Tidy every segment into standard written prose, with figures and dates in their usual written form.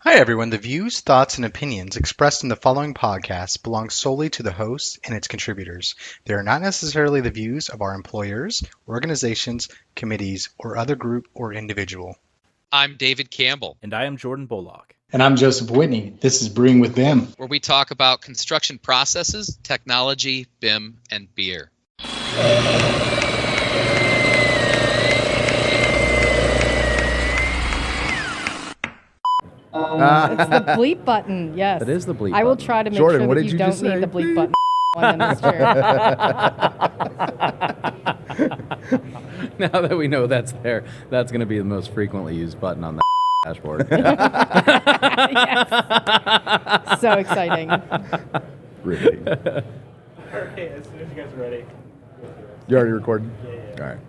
Hi, everyone. The views, thoughts, and opinions expressed in the following podcast belong solely to the host and its contributors. They are not necessarily the views of our employers, organizations, committees, or other group or individual. I'm David Campbell. And I am Jordan Bullock. And I'm Joseph Whitney. This is Brewing with BIM, where we talk about construction processes, technology, BIM, and beer. It's the bleep button, yes. It is the bleep I will button. try to make Jordan, sure what that did you you don't just need say? the bleep button one in this chair. Now that we know that's there, that's going to be the most frequently used button on the dashboard. Yes. So exciting. Riveting. Okay, as soon as you guys are ready. You already recording? Yeah. All right.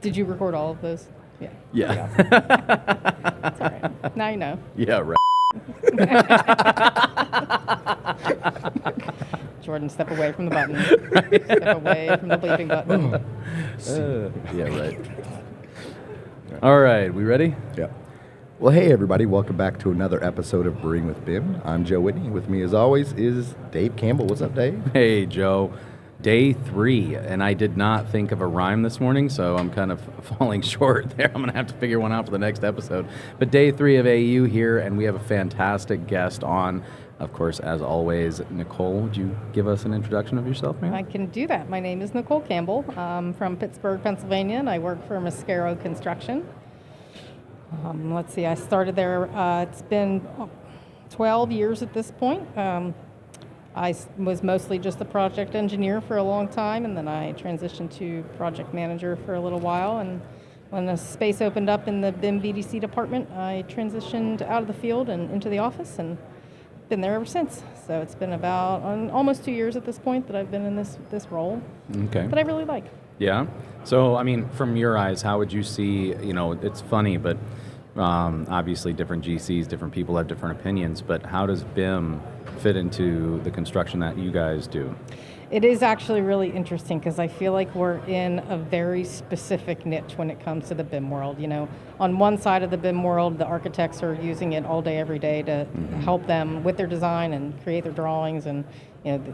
Did you record all of those? Yeah. Yeah. That's all right. Now you know. Yeah, right. Jordan, step away from the button. Step away from the bleeping button. Yeah, right. All right, we ready? Yeah. Well, hey, everybody. Welcome back to another episode of Brewing with BIM. I'm Joe Whitney. With me, as always, is Dave Campbell. What's up, Dave? Hey, Joe. Day 3, and I did not think of a rhyme this morning, so I'm kind of falling short there. I'm going to have to figure one out for the next episode. But day 3 of AU here, and we have a fantastic guest on. Of course, as always, Nicole, would you give us an introduction of yourself, ma'am? I can do that. My name is Nicole Campbell. I'm from Pittsburgh, Pennsylvania, and I work for Mascaro Construction. Let's see, I started there, it's been 12 years at this point. I was mostly just a project engineer for a long time, and then I transitioned to project manager for a little while. And when the space opened up in the BIM VDC department, I transitioned out of the field and into the office, and been there ever since. So it's been about almost 2 years at this point that I've been in this role. Okay. That I really like. Yeah. So, I mean, from your eyes, how would you see, it's funny, but obviously different GCs, different people have different opinions, but how does BIM fit into the construction that you guys do? It is actually really interesting because I feel like we're in a very specific niche when it comes to the BIM world. On one side of the BIM world, the architects are using it all day, every day to help them with their design and create their drawings, and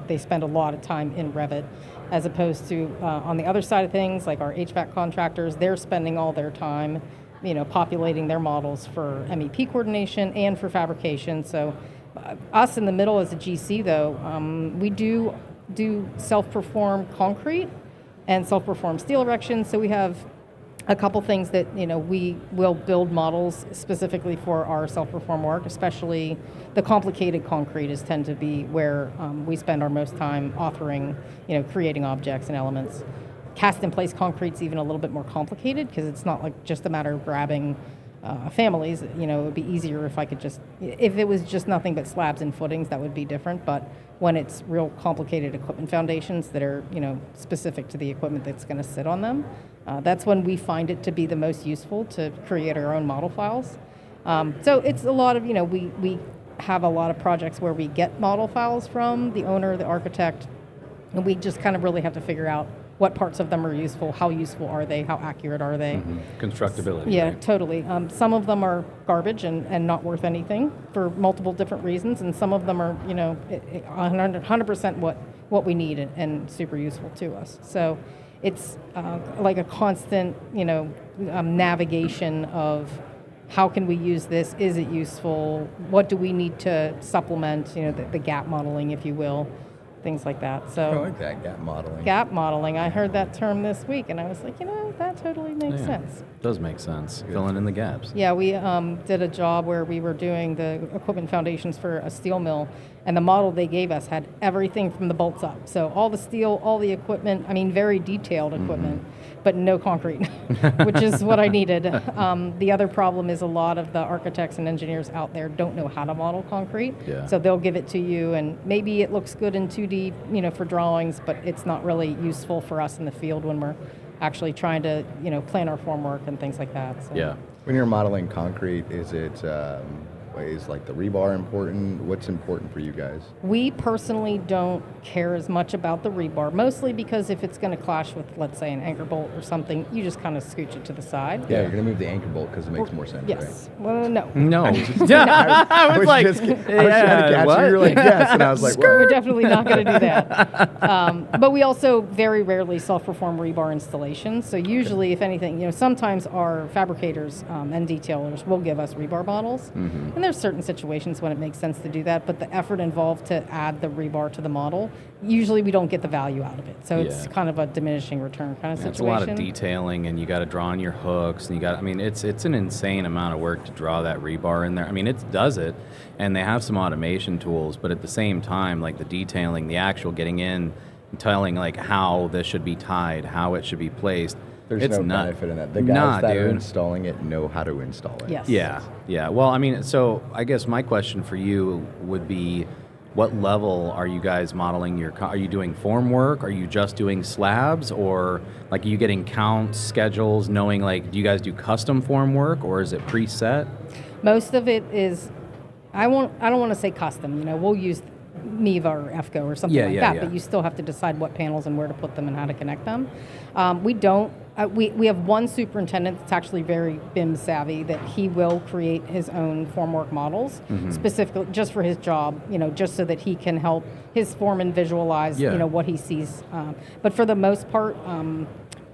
they spend a lot of time in Revit, as opposed to on the other side of things, like our HVAC contractors, they're spending all their time populating their models for MEP coordination and for fabrication. So us in the middle as a GC, though, we do self-perform concrete and self-perform steel erection. So we have a couple things that we will build models specifically for our self-perform work, especially the complicated concrete tend to be where we spend our most time authoring, creating objects and elements. Cast-in-place concrete's even a little bit more complicated because it's not like just a matter of grabbing families. It would be easier if if it was just nothing but slabs and footings, that would be different. But when it's real complicated equipment foundations that are, specific to the equipment that's going to sit on them, that's when we find it to be the most useful to create our own model files. So it's a lot of, we have a lot of projects where we get model files from the owner, the architect, and we just kind of really have to figure out what parts of them are useful, how useful are they, how accurate are they. Constructability. Yeah, right? Totally. Some of them are garbage and not worth anything for multiple different reasons, and some of them are, 100% what we need and super useful to us. So it's like a constant, navigation of how can we use this? Is it useful? What do we need to supplement? The gap modeling, if you will. Things like that. So I like that, gap modeling. Gap modeling. I heard that term this week, and I was like, that totally makes sense. Does make sense. Filling in the gaps. Yeah, we did a job where we were doing the equipment foundations for a steel mill, and the model they gave us had everything from the bolts up. So all the steel, all the equipment, very detailed equipment, but no concrete, which is what I needed. The other problem is a lot of the architects and engineers out there don't know how to model concrete. Yeah. So they'll give it to you, and maybe it looks good in 2D, for drawings, but it's not really useful for us in the field when we're actually trying to, plan our formwork and things like that. So. Yeah. When you're modeling concrete, is it Is like the rebar important? What's important for you guys? We personally don't care as much about the rebar, mostly because if it's going to clash with, let's say, an anchor bolt or something, you just kind of scooch it to the side. Yeah, you're going to move the anchor bolt because it makes more sense, Yes. Well, no. No. I was like, I was trying to catch you. You were like, yes, and I was like, We're definitely not going to do that. But we also very rarely self-perform rebar installations. So usually, if anything, sometimes our fabricators and detailers will give us rebar models. And there's certain situations when it makes sense to do that, but the effort involved to add the rebar to the model, usually we don't get the value out of it. So it's kind of a diminishing return kind of situation. It's a lot of detailing, and you got to draw on your hooks, and it's an insane amount of work to draw that rebar in there. I mean, it does it, and they have some automation tools, but at the same time, like the detailing, the actual getting in, and telling like how this should be tied, how it should be placed. There's no benefit in that. The guys that are installing it know how to install it. Yes. Yeah. Well, I mean, so I guess my question for you would be, what level are you guys modeling are you doing formwork? Are you just doing slabs? Or like, are you getting counts, schedules, knowing like, do you guys do custom formwork, or is it preset? Most of it is, I don't want to say custom, we'll use MIVA or EFCO or something like that, but you still have to decide what panels and where to put them and how to connect them. We have one superintendent that's actually very BIM savvy, that he will create his own formwork models specifically just for his job, just so that he can help his foreman visualize, what he sees. But for the most part,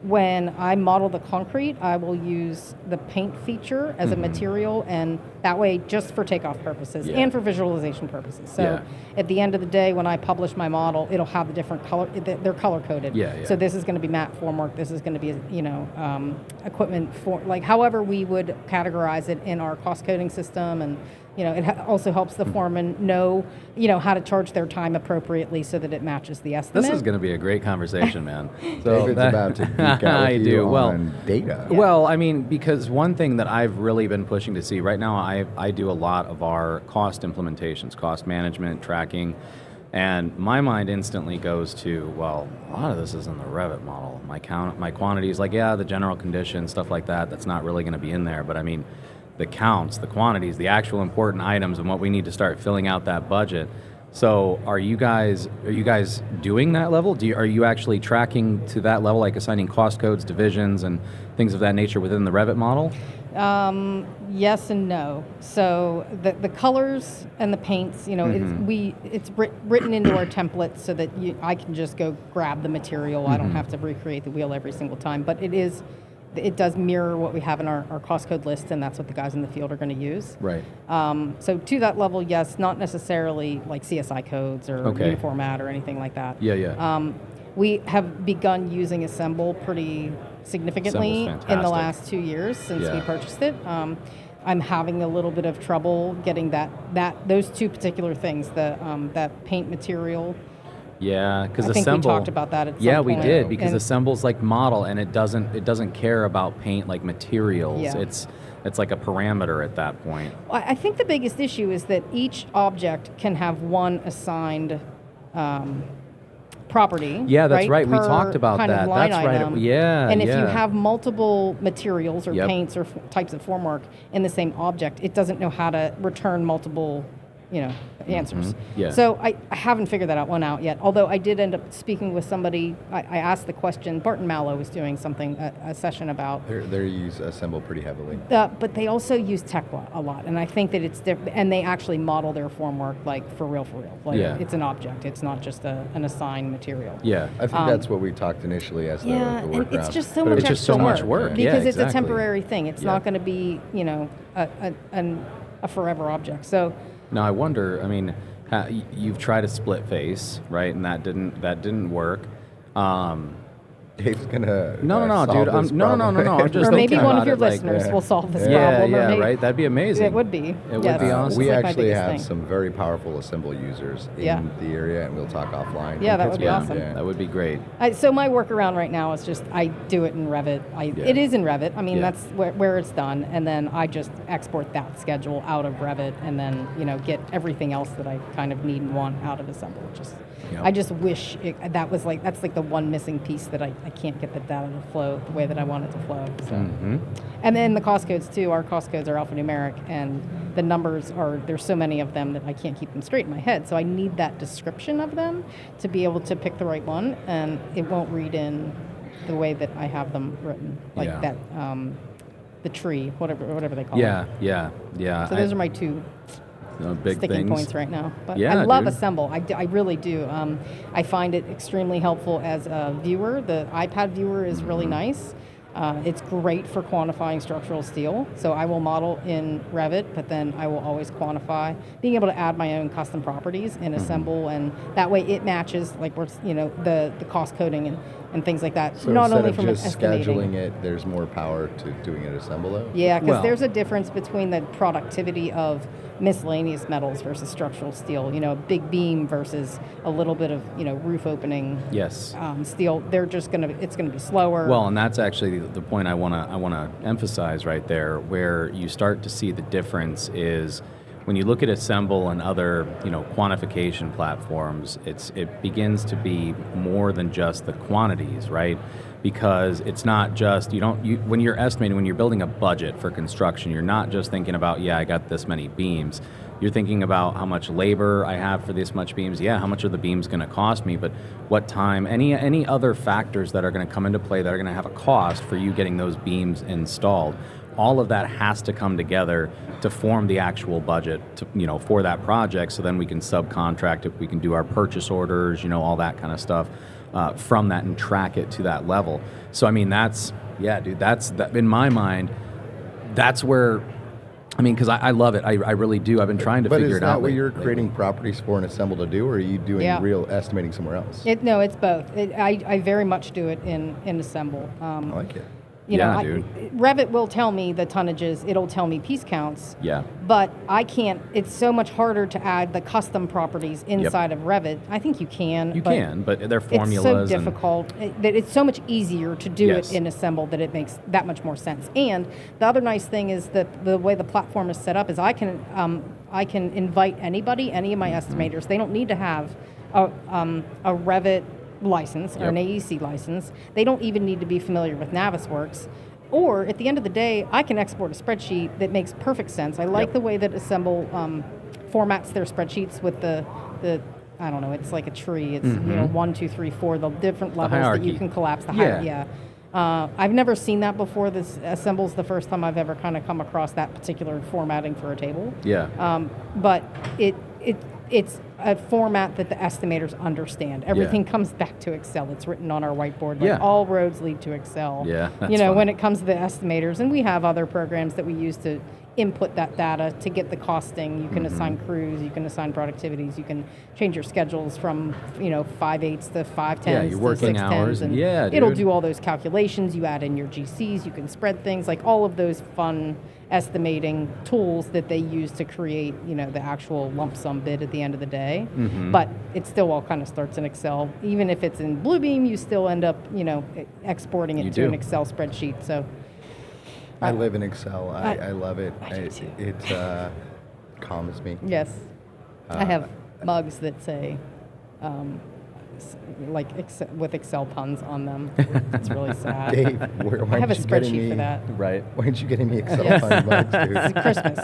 when I model the concrete, I will use the paint feature as a material, and that way just for takeoff purposes and for visualization purposes. So at the end of the day, when I publish my model, it'll have the different color, they're color coded. So this is going to be matte formwork, this is going to be, equipment for, like however we would categorize it in our cost coding system. And it also helps the foreman know, how to charge their time appropriately so that it matches the estimate. This is going to be a great conversation, man. So David's about to geek out with you on data. Well, I mean, because one thing that I've really been pushing to see right now, I do a lot of our cost implementations, cost management, tracking, and my mind instantly goes to, well, a lot of this is in the Revit model. My quantities, like, the general conditions, stuff like that, that's not really going to be in there. But I mean, the counts, the quantities, the actual important items, and what we need to start filling out that budget. So are you guys doing that level? Are you actually tracking to that level, like assigning cost codes, divisions, and things of that nature within the Revit model? Yes and no. So the colors and the paints, it's written into our template so that I can just go grab the material. I don't have to recreate the wheel every single time, but it does mirror what we have in our cost code list, and that's what the guys in the field are going to use. Right. So to that level, yes, not necessarily like CSI codes or Uniformat or anything like that. We have begun using Assemble pretty significantly in the last 2 years since we purchased it. I'm having a little bit of trouble getting those two particular things, that paint material. Yeah, because I think we talked about that at some point. we did, because Assemble's like model, and it doesn't care about paint like materials. Yeah. It's like a parameter at that point. I think the biggest issue is that each object can have one assigned property. Yeah, that's right. We talked about that. That's right. Yeah. And if you have multiple materials or paints or types of formwork in the same object, it doesn't know how to return multiple answers. Yeah. So I haven't figured that one out yet, although I did end up speaking with somebody. I asked the question. Barton Mallow was doing something, a session about. They use Assemble pretty heavily. But they also use Tekla a lot, and I think that it's different, and they actually model their formwork like for real. Like it's an object. It's not just an assigned material. Yeah. I think that's what we talk initially as the and workaround. it's just so much extra work. Because it's a temporary thing. It's not going to be, a forever object. So. Now I wonder. I mean, you've tried a split face, right? And that didn't work. Dave's gonna. No, dude. I'm just. Or maybe one of your listeners will solve this problem. Yeah, right. That'd be amazing. It would be. It would be awesome. We actually have some very powerful Assemble users in the area, and we'll talk offline. Yeah, that would be awesome. Yeah. That would be great. So my workaround right now is just I do it in Revit. It is in Revit. I mean, that's where it's done, and then I just export that schedule out of Revit, and then get everything else that I kind of need and want out of Assemble. I just wish that's like the one missing piece that I I can't get the data to flow the way that I want it to flow. So. Mm-hmm. And then the cost codes too. Our cost codes are alphanumeric, and the numbers there's so many of them that I can't keep them straight in my head. So I need that description of them to be able to pick the right one, and it won't read in the way that I have them written, like that. The tree, whatever they call it. Yeah. So those are my two big sticking things. points right now. But Yeah, I love dude. Assemble. I really do. I find it extremely helpful as a viewer. The iPad viewer is really nice. It's great for quantifying structural steel. So I will model in Revit, but then I will always quantify. Being able to add my own custom properties in Assemble, and that way it matches like the cost coding and things like that. So not instead only of from just estimating. scheduling it, there's more power to doing it Assemble though? Yeah, because Well- there's a difference between the productivity of miscellaneous metals versus structural steel. A big beam versus a little bit of roof opening Yes. steel. It's gonna be slower. Well, and that's actually the point I wanna emphasize right there, where you start to see the difference is when you look at Assemble and other quantification platforms, it begins to be more than just the quantities, right? Because it's not just when you're estimating, when you're building a budget for construction, you're not just thinking about I got this many beams. You're thinking about how much labor I have for this much beams. How much are the beams going to cost me? But what time? Any other factors that are going to come into play that are going to have a cost for you getting those beams installed. All of that has to come together to form the actual budget for that project. So then we can subcontract it. We can do our purchase orders. All that kind of stuff from that and track it to that level. So I mean that's in my mind. That's where. Because I love it. I really do. I've been trying to figure it out. But is that what you're lately. creating properties for an Assemble to do, or are you doing real estimating somewhere else? No, it's both. I very much do it in Assemble. I like it. Dude. Revit will tell me the tonnages. It'll tell me piece counts. Yeah. But I can't. It's so much harder to add the custom properties inside of Revit. I think you can. You can, but they're formulas. It's so difficult that it's so much easier to do Yes. it in Assemble that it makes that much more sense. And the other nice thing is that the way the platform is set up is I can invite anybody, any of my estimators. They don't need to have a Revit license or an AEC license. They don't even need to be familiar with Navisworks. Or at the end of the day, I can export a spreadsheet that makes perfect sense. I like the way that Assemble formats their spreadsheets with the I don't know, it's like a tree. It's 1, 2, 3, 4, the different levels that you hierarchy. can collapse the Yeah. I've never seen that before. This Assemble's the first time I've ever kind of come across that particular formatting for a table. Yeah. But it's a format that the estimators understand. Everything comes back to Excel. It's written on our whiteboard. Like all roads lead to Excel. Yeah, that's fun. When it comes to the estimators, and we have other programs that we use to input that data to get the costing. You can assign crews, you can assign productivities, you can change your schedules from 5/8 to 5/10 your to working 6/10s, hours. and Yeah, it'll dude. do all those calculations. You add in your GCs, you can spread things, like all of those fun estimating tools that they use to create the actual lump sum bid at the end of the day. But it still all kind of starts in Excel. Even if it's in Bluebeam, you still end up exporting it to an Excel spreadsheet. So I live in Excel. I love it. I do too. It calms me. yes, I have mugs that say with Excel puns on them. It's really sad. Dave, why I have a aren't you getting spreadsheet me, for that. Right. Why aren't you getting me Excel Yes. fund mugs, dude? It's Christmas.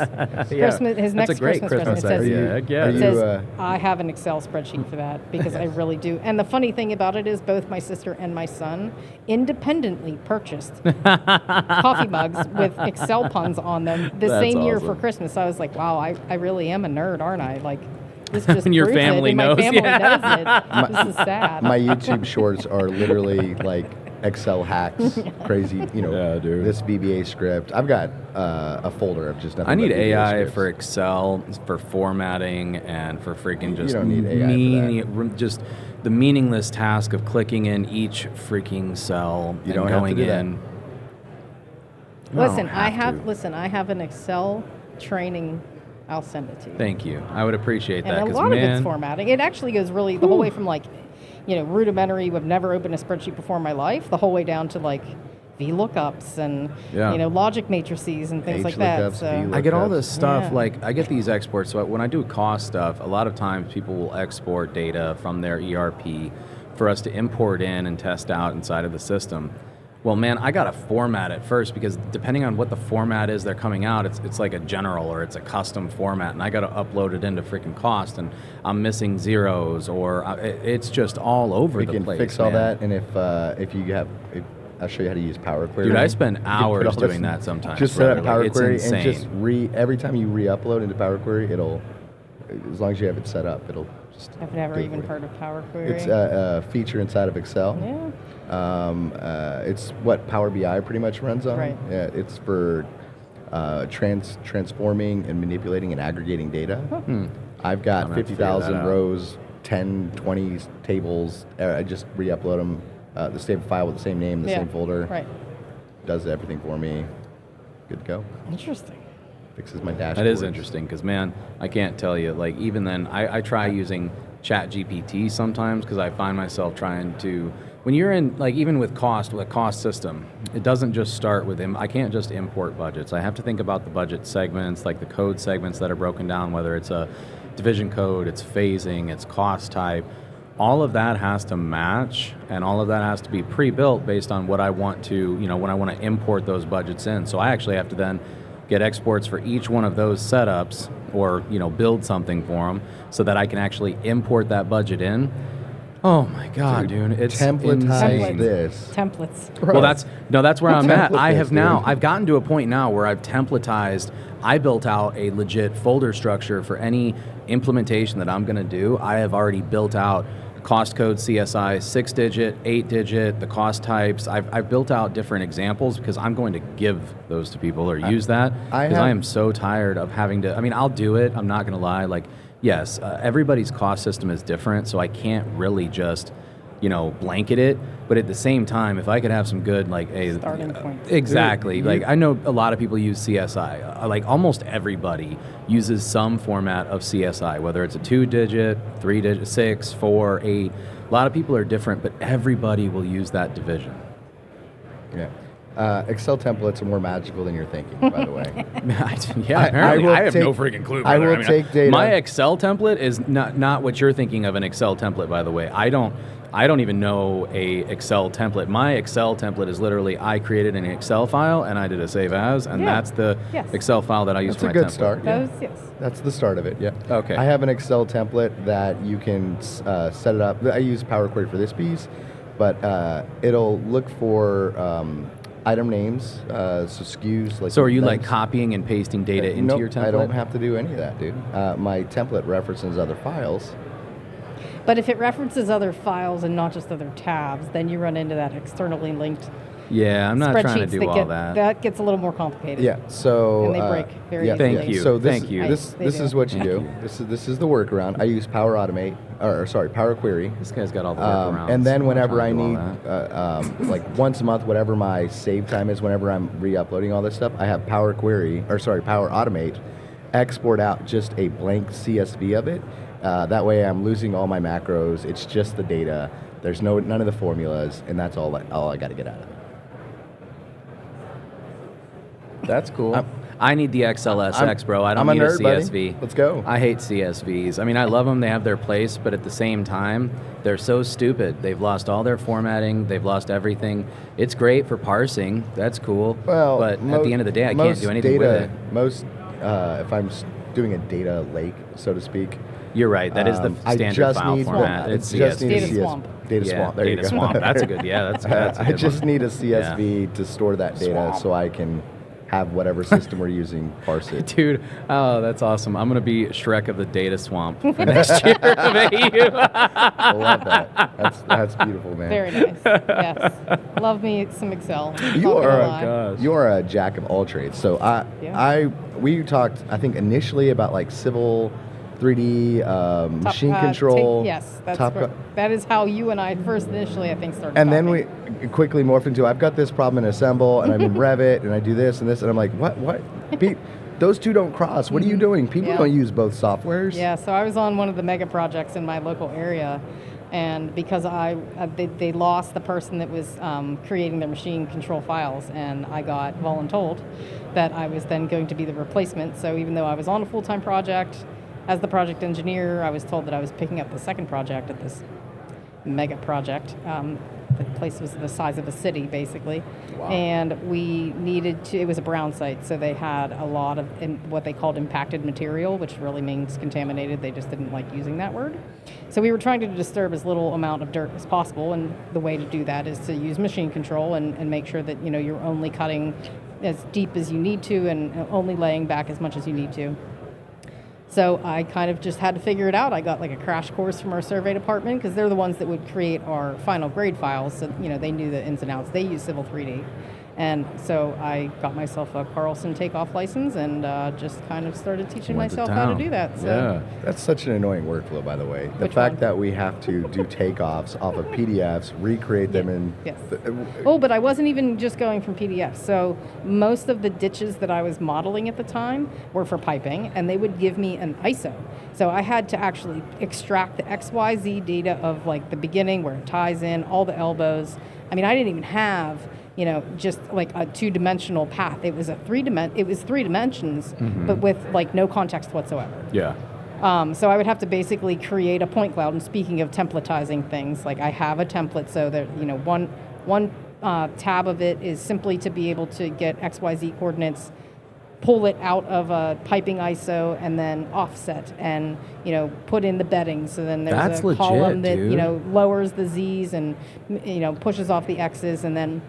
Yeah. Christmas. His That's next a great Christmas present. Christmas It says, idea. Heck yeah. Are It you, says, I have an Excel spreadsheet for that because I really do. And the funny thing about it is both my sister and my son independently purchased coffee mugs with Excel puns on them the That's same year awesome. for Christmas. I was like, wow, I really am a nerd, aren't I? Like, this just And your proves it, family and knows. My family Yeah. knows it. This is sad. My YouTube shorts are literally like Excel hacks, crazy, Yeah, dude. this VBA script. I've got a folder of just nothing I need but VBA AI scripts. for Excel, for formatting, and for freaking just don't need AI for just the meaningless task of clicking in each freaking cell You and don't have to going do that. in. No, Listen, I to. have an Excel training. I'll send it to you. Thank you. I would appreciate that. And a 'cause, lot of man, it's formatting. It actually goes really the whole way from rudimentary, I've never opened a spreadsheet before in my life, the whole way down to VLOOKUPs and logic matrices and things like that. HLOOKUPs, So I get all VLOOKUPs. this stuff, Yeah. I get these exports. So when I do cost stuff, a lot of times people will export data from their ERP for us to import in and test out inside of the system. Well, man, I got to format it first because depending on what the format is they're coming out, it's like a general or it's a custom format, and I got to upload it into freaking cost, and I'm missing zeros, or it's just all over the place. We can fix all that, and if you have, I'll show you how to use Power Query. Dude, I spend hours doing that sometimes. Just set up Power it's Query insane. and just every time you re-upload into Power Query, it'll, as long as you have it set up, it'll just. I've never do it even for you. heard of Power Query. It's a feature inside of Excel. Yeah. It's what Power BI pretty much runs on. Right. Yeah, it's for transforming and manipulating and aggregating data. I've got I'm gonna have to figure that 50,000 out. rows, 10, 20 tables. I just re-upload them. The same file with the same name, the Yeah, same folder. Right. Does everything for me. Good to go. Interesting. Fixes my dashboard. That is interesting because, man, I can't tell you. Like, even then, I try using ChatGPT sometimes because I find myself trying to. When you're in, like, even with a cost system, it doesn't just start with I can't just import budgets. I have to think about the budget segments, like the code segments that are broken down, whether it's a division code, it's phasing, it's cost type. All of that has to match, and all of that has to be pre-built based on what I want to, when I want to import those budgets in. So I actually have to then get exports for each one of those setups, or build something for them so that I can actually import that budget in. Oh my God, dude! It's Templatize insane. this. Templates. Well, that's where I'm at. Template I this, have now. dude. I've gotten to a point now where I've templatized. I built out a legit folder structure for any implementation that I'm going to do. I have already built out cost code CSI, 6-digit, 8-digit, the cost types. I've built out different examples because I'm going to give those to people or use that because I am so tired of having to. I mean, I'll do it. I'm not going to lie. Like, yes, everybody's cost system is different, so I can't really just, blanket it. But at the same time, if I could have some good, like, Starting point. Exactly. Like, I know a lot of people use CSI. Like, almost everybody uses some format of CSI, whether it's a 2-digit, 3-digit, 6, 4, 8. A lot of people are different, but everybody will use that division. Yeah. Excel templates are more magical than you're thinking, by the way. Yeah, apparently. I have no take- freaking clue. I brother. will take data. My Excel template is not what you're thinking of an Excel template, by the way. I don't even know a Excel template. My Excel template is literally I created an Excel file and I did a save as, and that's the Yes. Excel file that I use That's for a my good template. start. Yeah. Yes. That's the start of it, yeah. Okay. I have an Excel template that you can set it up. I use Power Query for this piece, but it'll look for item names, so SKUs. Like So are you like names. copying and pasting data into Nope, your template? I don't have to do any of that, dude. My template references other files. But if it references other files and not just other tabs, then you run into that externally linked Yeah, I'm not trying to spreadsheets do all that. That gets a little more complicated. Yeah, so And they break very easily. Thank you. So this, Thank you. This They this do. is what you Thank do. you. This is the workaround. I use Power Automate, Power Query. This guy's got all the workarounds. And then I'm whenever I trying to need, do all that. like once a month, whatever my save time is, whenever I'm re-uploading all this stuff, I have Power Automate, export out just a blank CSV of it. That way I'm losing all my macros. It's just the data. There's none of the formulas, and that's all I got to get out of it. That's cool. I need the XLSX, bro. I don't I'm a need nerd, a buddy. CSV. Let's go. I hate CSVs. I mean, I love them. They have their place, but at the same time, they're so stupid. They've lost all their formatting. They've lost everything. It's great for parsing. That's cool. Well, but at the end of the day, I can't do anything with it. If I'm doing a data lake, so to speak. You're right. That is the I standard just file need format. I It's just need a Data CSV. swamp. Data Yeah, swamp. There data you go. swamp. That's a good. Yeah, that's a I good just one. need a CSV to store that data Swamp. so I can have whatever system we're using parse it. Dude, oh, that's awesome. I'm going to be Shrek of the data swamp for next year of AU. I love that. That's beautiful, man. Very nice. Yes. Love me some Excel. You Not gonna are lie. gosh. you are a jack of all trades. So we talked, I think, initially about like civil 3D machine control. Yes, that's top where- that is how you and I first initially, I think, started. And then talking. we quickly morphed into, I've got this problem in Assemble, and I'm in Revit, and I do this and this, and I'm like, what? Pete, those two don't cross. What are you doing? People Yeah. don't use both softwares. Yeah, so I was on one of the mega projects in my local area, and because they lost the person that was creating their machine control files, and I got voluntold that I was then going to be the replacement. So even though I was on a full-time project, as the project engineer, I was told that I was picking up the second project at this mega project. The place was the size of a city, basically. Wow. And we needed to, it was a brown site, so they had a lot of what they called impacted material, which really means contaminated. They just didn't like using that word. So we were trying to disturb as little amount of dirt as possible, and the way to do that is to use machine control and make sure that, you're only cutting as deep as you need to and only laying back as much as you need to. So I kind of just had to figure it out. I got like a crash course from our survey department because they're the ones that would create our final grade files. So, they knew the ins and outs. They use Civil 3D. And so I got myself a Carlson takeoff license and just kind of started teaching myself how to do that. So. Yeah. That's such an annoying workflow, by the way. The Which fact one? that we have to do takeoffs off of PDFs, recreate them in... Yes. But I wasn't even just going from PDFs. So most of the ditches that I was modeling at the time were for piping, and they would give me an ISO. So I had to actually extract the XYZ data of like the beginning where it ties in, all the elbows. I mean, I didn't even have... just like a two-dimensional path. It was three dimensions, but with like no context whatsoever. Yeah. So I would have to basically create a point cloud. And speaking of templatizing things, like I have a template so that one tab of it is simply to be able to get XYZ coordinates, pull it out of a piping ISO, and then offset and put in the bedding. So then there's That's a legit, column that dude. Lowers the Z's and pushes off the X's and then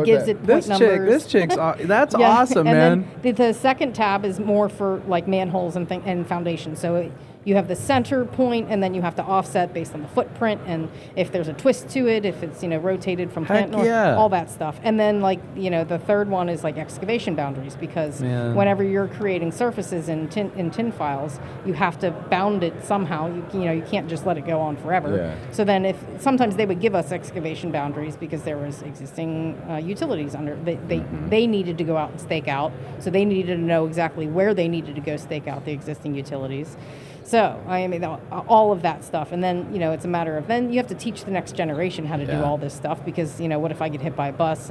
gives it point numbers. This chick's that's Yeah, awesome, and man. then the second tab is more for like manholes and foundation. So you have the center point, and then you have to offset based on the footprint, and if there's a twist to it, if it's rotated from plant north, yeah. all that stuff. And then the third one is like excavation boundaries, because whenever you're creating surfaces in tin files, you have to bound it somehow. You can't just let it go on forever. Yeah. So then sometimes they would give us excavation boundaries because there was existing utilities under. They needed to go out and stake out, so they needed to know exactly where they needed to go stake out the existing utilities. So, I mean, all of that stuff. And then, it's a matter of, then you have to teach the next generation how to do all this stuff, because, what if I get hit by a bus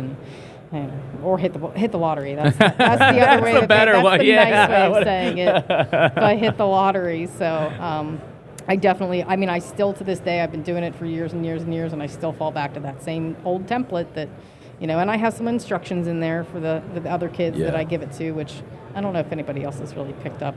or hit the lottery? That's the other way. The better one, nice way of saying it. If I hit the lottery. So, I still to this day, I've been doing it for years and years and years, and I still fall back to that same old template that, and I have some instructions in there for the other kids that I give it to, which I don't know if anybody else has really picked up.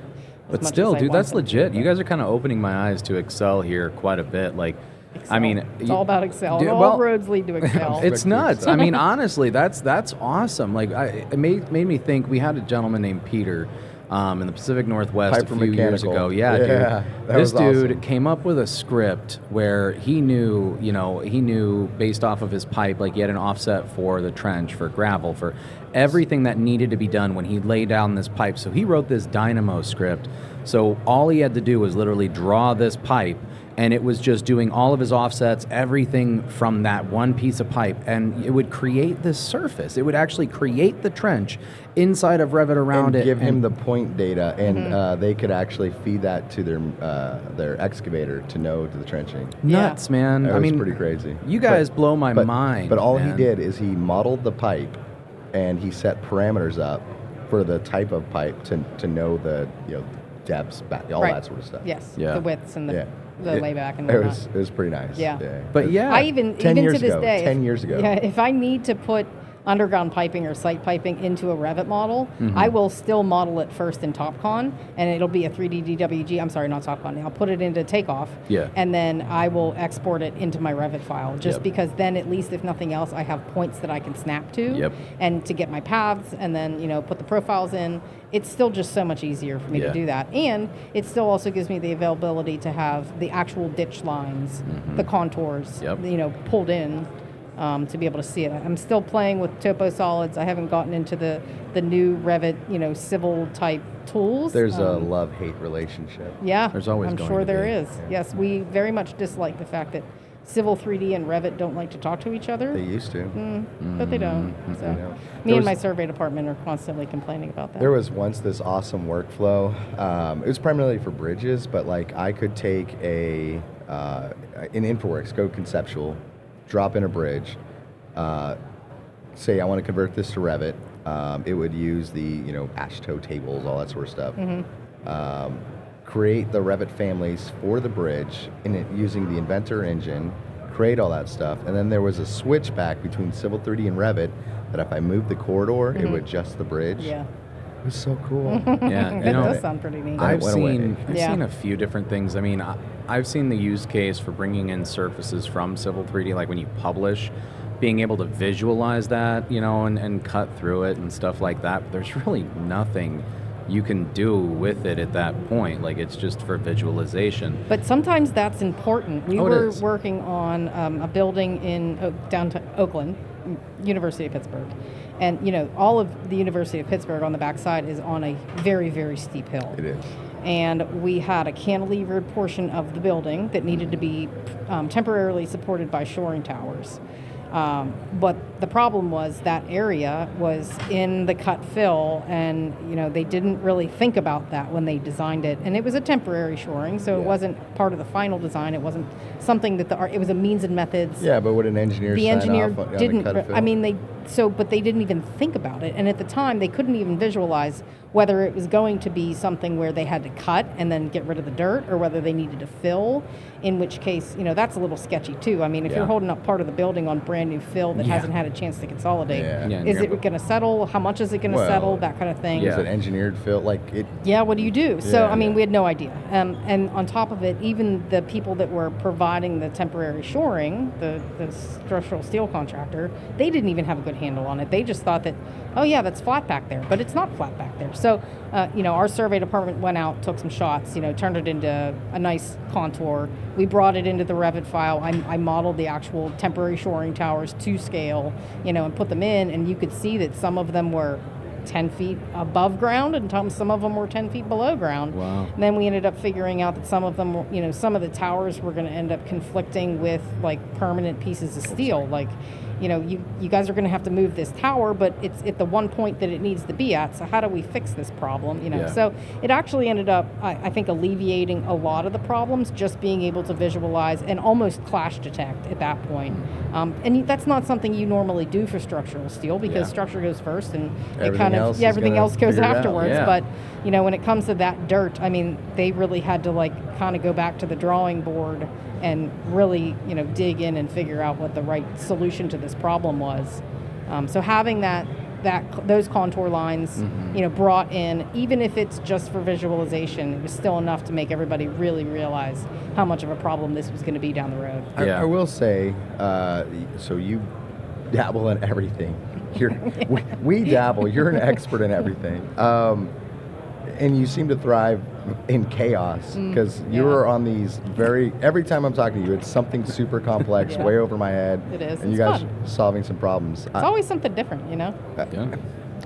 But still, dude, that's legit. You guys are kind of opening my eyes to Excel here quite a bit. Like, Excel. I mean, it's all about Excel. Dude, all roads lead to Excel. It's nuts. I mean, honestly, that's awesome. Like, it made me think. We had a gentleman named Peter in the Pacific Northwest a few years ago. Yeah, dude. This dude awesome. Came up with a script where he knew based off of his pipe, like he had an offset for the trench, for gravel, for everything that needed to be done when he laid down this pipe. So he wrote this Dynamo script. So all he had to do was literally draw this pipe, and it was just doing all of his offsets, everything from that one piece of pipe, and it would create this surface. It would actually create the trench inside of Revit around and it. Give him the point data, and they could actually feed that to their excavator to know to the trenching. Nuts, man. That was pretty crazy. You guys blow my mind. But all man. he did is he modeled the pipe, and he set parameters up for the type of pipe to know the depths, back, all that sort of stuff. Yes, yeah. The widths and the layback and it whatnot. was pretty nice. Yeah. But I even to this day, 10 years ago. Yeah, if I need to put underground piping or site piping into a Revit model, I will still model it first in TopCon, and it'll be a 3D DWG. I'm sorry, not TopCon. I'll put it into Takeoff, and then I will export it into my Revit file, just because then at least, if nothing else, I have points that I can snap to, and to get my paths, and then put the profiles in. It's still just so much easier for me to do that, and it still also gives me the availability to have the actual ditch lines, the contours, pulled in. To be able to see it. I'm still playing with topo solids. I haven't gotten into the new Revit, civil type tools. There's a love-hate relationship. Yeah, there's always I'm going sure to there be. is. Yes, we very much dislike the fact that Civil 3D and Revit don't like to talk to each other. They used to. But they don't. So me and my survey department are constantly complaining about that. There was once this awesome workflow. It was primarily for bridges, but like I could take in InfoWorks, go conceptual, drop in a bridge, say I want to convert this to Revit. It would use the ASHTO tables, all that sort of stuff. Create the Revit families for the bridge using the Inventor engine. create all that stuff. And then there was a switch back between Civil 3D and Revit that if I moved the corridor, it would adjust the bridge. Yeah. It was so cool. Yeah, That does sound pretty neat. I've went away. seen a few different things. I mean, I've seen the use case for bringing in surfaces from Civil 3D, like when you publish, being able to visualize that, and cut through it and stuff like that. But there's really nothing you can do with it at that point. Like, it's just for visualization. But sometimes that's important. We Oh, it were is. working on a building in downtown Oakland, University of Pittsburgh. And, all of the University of Pittsburgh on the backside is on a very, very steep hill. It is. And we had a cantilevered portion of the building that needed to be temporarily supported by shoring towers. But the problem was that area was in the cut fill, and they didn't really think about that when they designed it. And it was a temporary shoring, so it wasn't part of the final design. It wasn't something that it was a means and methods. Yeah, but would an engineer The sign engineer off on didn't. the cut fill? I mean, but they didn't even think about it. And at the time, they couldn't even visualize whether it was going to be something where they had to cut and then get rid of the dirt, or whether they needed to fill. In which case, that's a little sketchy too. I mean, if you're holding up part of the building on brand new fill that hasn't had a chance to consolidate, is it going to settle? How much is it going to settle? That kind of thing. Is it engineered fill? Yeah, what do you do? So, Yeah, I mean, we had no idea. And on top of it, even the people that were providing the temporary shoring, the structural steel contractor, they didn't even have a good handle on it. They just thought that, oh yeah, that's flat back there, but it's not flat back there. So, our survey department went out, took some shots, turned it into a nice contour. We brought it into the Revit file. I modeled the actual temporary shoring towers to scale, and put them in, and you could see that some of them were 10 feet above ground and some of them were 10 feet below ground. Wow. And then we ended up figuring out that some of them, some of the towers were going to end up conflicting with permanent pieces of steel. You guys are going to have to move this tower, but it's at the one point that it needs to be at. So how do we fix this problem? So it actually ended up, I think, alleviating a lot of the problems, just being able to visualize and almost clash detect at that point. And that's not something you normally do for structural steel, because structure goes first, and everything else goes afterwards. Yeah. But when it comes to that dirt, I mean, they really had to kind of go back to the drawing board and really, dig in and figure out what the right solution to this problem was. So having those contour lines, brought in, even if it's just for visualization, it was still enough to make everybody really realize how much of a problem this was going to be down the road. I will say, so you dabble in everything. We dabble. You're an expert in everything. And you seem to thrive in chaos, because you're on these every time I'm talking to you, it's something super complex, way over my head. It is. And It's you guys fun. are solving some problems. It's always something different, Yeah.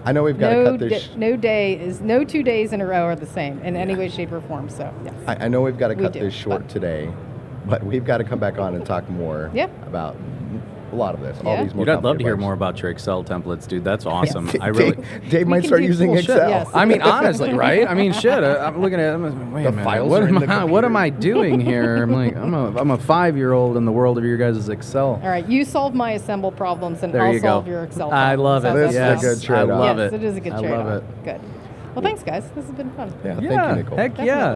I know we've got to cut this. No 2 days in a row are the same in any way, shape, or form. So, yes. I know we've got to cut do, this short today, but we've got to come back on and talk more about a lot of this. All Yeah. these more. Dude, I'd love to hear complicated more about your Excel templates, dude. That's awesome. parts. I really. Dave might can start do using cool shit, Excel. yes. I mean, honestly, right? I mean, shit. I'm looking at. Wait a minute. files What are in am the I? What am computer. I doing here? I'm like, I'm a 5-year-old in the world of your guys' Excel. All right, you solve my assemble problems, and There I'll you solve go. your Excel I problems. love it. How's This that is a sound? good trade-off. I love Yes, it. it is a good I trade-off. love it. Good. Well, thanks, guys. This has been fun. Yeah, Yeah. thank you, Nicole. Heck yeah.